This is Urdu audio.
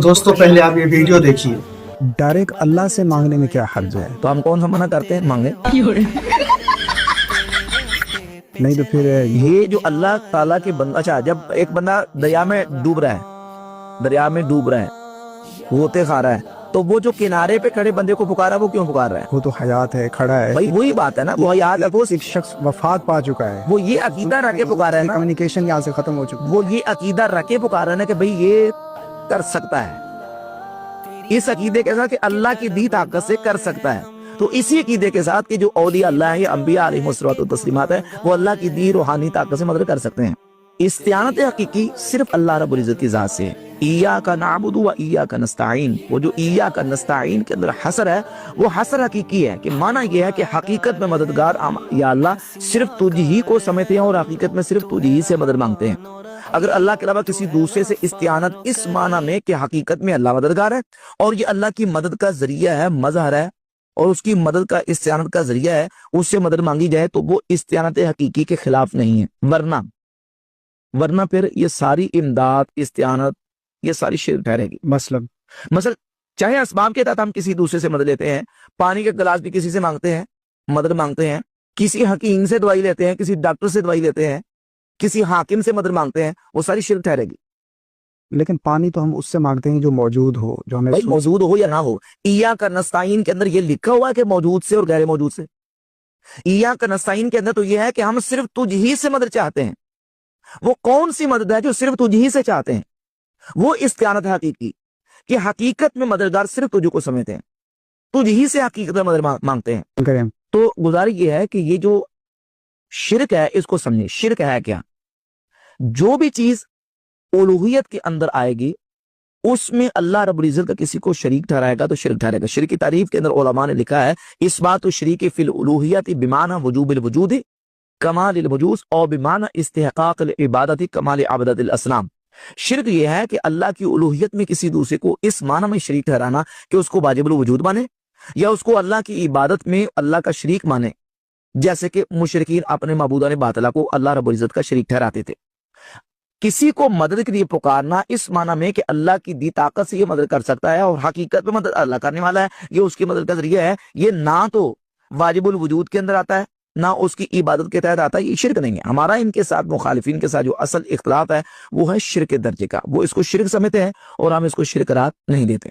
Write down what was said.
دوستو پہلے آپ یہ ویڈیو دیکھیے۔ ڈائریکٹ اللہ سے مانگنے میں کیا حرج ہے؟ تو ہم کون سا منع کرتے ہیں مانگے؟ نہیں تو پھر یہ جو اللہ تعالیٰ کے بندہ، اچھا جب ایک بندہ دریا میں ڈوب رہا ہے غوطے کھا رہا ہے، تو وہ جو کنارے پہ کھڑے بندے کو پکارا وہ کیوں پکار رہا ہے؟ وہ تو حیات ہے، کھڑا ہے بھائی وہی بات ہے نا، وہ حیات ہے، وہ ایک شخص وفات پا چکا ہے، وہ یہ عقیدہ رکھ کے پکارا ہے نا، کمیونیکیشن یہاں سے ختم ہو چکا ہے۔ وہ یہ عقیدہ رکھ کے پکارا ہے نا کہ بھئی یہ کر سکتا ہے، اس عقیدے کے ساتھ کہ اللہ کی دی طاقت سے کر سکتا ہے، تو اسی عقیدے کے ساتھ کہ جو اولیاء اللہ ہیں یا انبیاء علیہ الصلوۃ والتسلیمات ہیں وہ اللہ کی دی روحانی طاقت سے مدد کر سکتے ہیں۔ استعانت حقیقی صرف اللہ رب العزت کی ذات سے ہے۔ ایاک نعبد و ایاک نستعین، وہ جو ایاک نستعین کے اندر حصر ہے وہ حصر حقیقی ہے، کہ معنی یہ ہے کہ حقیقت میں مددگار یا اللہ صرف تجھ ہی کو سمجھتے ہیں اور حقیقت میں صرف تجھ ہی سے مدد مانگتے ہیں۔ اگر اللہ کے علاوہ کسی دوسرے سے استعانت اس معنی میں کہ حقیقت میں اللہ مددگار ہے اور یہ اللہ کی مدد کا ذریعہ ہے، مظہر ہے، اور اس کی مدد کا استعانت کا ذریعہ ہے، اس سے مدد مانگی جائے تو وہ استعانت حقیقی کے خلاف نہیں ہے، ورنہ پھر یہ ساری امداد، استعانت، یہ ساری شرک ٹھہرے گی۔ مثلا چاہے اسباب کے تحت ہم کسی دوسرے سے مدد لیتے ہیں، پانی کے گلاس بھی کسی سے مانگتے ہیں، مدد مانگتے ہیں، کسی حکیم سے دوائی لیتے ہیں، کسی ڈاکٹر سے دوائی لیتے ہیں، کسی حاکم سے مدد مانگتے ہیں، وہ ساری شرک ٹھہرے گی۔ لیکن پانی تو ہم اس سے مانگتے ہیں جو موجود ہو، جو ہمیں بھائی موجود ہو یا نہ ہو، ایاک نستعین کے اندر یہ لکھا ہوا ہے کہ موجود سے اور غیر موجود سے۔ ایاک نستعین کے اندر تو یہ ہے کہ ہم صرف تجھ ہی سے مدد چاہتے ہیں۔ وہ کون سی مدد ہے جو صرف تجھ ہی سے چاہتے ہیں؟ وہ استعانت حقیقی، کہ حقیقت میں مددگار صرف تجھ کو سمجھتے ہیں، تجھ ہی سے حقیقت میں مدد مانگتے ہیں۔ کریں۔ تو گزارش یہ ہے کہ یہ جو شرک ہے اس کو سمجھیں۔ شرک ہے کیا؟ جو بھی چیز الوہیت کے اندر آئے گی اس میں اللہ رب العزت کا کسی کو شریک ٹھہرائے گا تو شرک ٹھہرے گا۔ شرک کی تعریف کے اندر علماء نے لکھا ہے اس بات شریک فی الالوہیت بمعنی وجوب الوجود کمال الوجود اور بمعنی استحقاق العبادت کمال عبادت الاصنام۔ شرک یہ ہے کہ اللہ کی الوہیت میں کسی دوسرے کو اس معنی میں شریک ٹھہرانا کہ اس کو واجب الوجود مانے یا اس کو اللہ کی عبادت میں اللہ کا شریک مانے، جیسے کہ مشرکین اپنے معبودان باطلہ کو اللہ رب العزت کا شریک ٹھہراتے تھے۔ کسی کو مدد کے لیے پکارنا اس معنی میں کہ اللہ کی دی طاقت سے یہ مدد کر سکتا ہے اور حقیقت میں مدد اللہ کرنے والا ہے، یہ اس کی مدد کا ذریعہ ہے، یہ نہ تو واجب الوجود کے اندر آتا ہے نہ اس کی عبادت کے تحت آتا ہے، یہ شرک نہیں ہے۔ ہمارا ان کے ساتھ مخالفین کے ساتھ جو اصل اختلاف ہے وہ ہے شرک درجے کا، وہ اس کو شرک سمجھتے ہیں اور ہم اس کو شرک قرار نہیں دیتے۔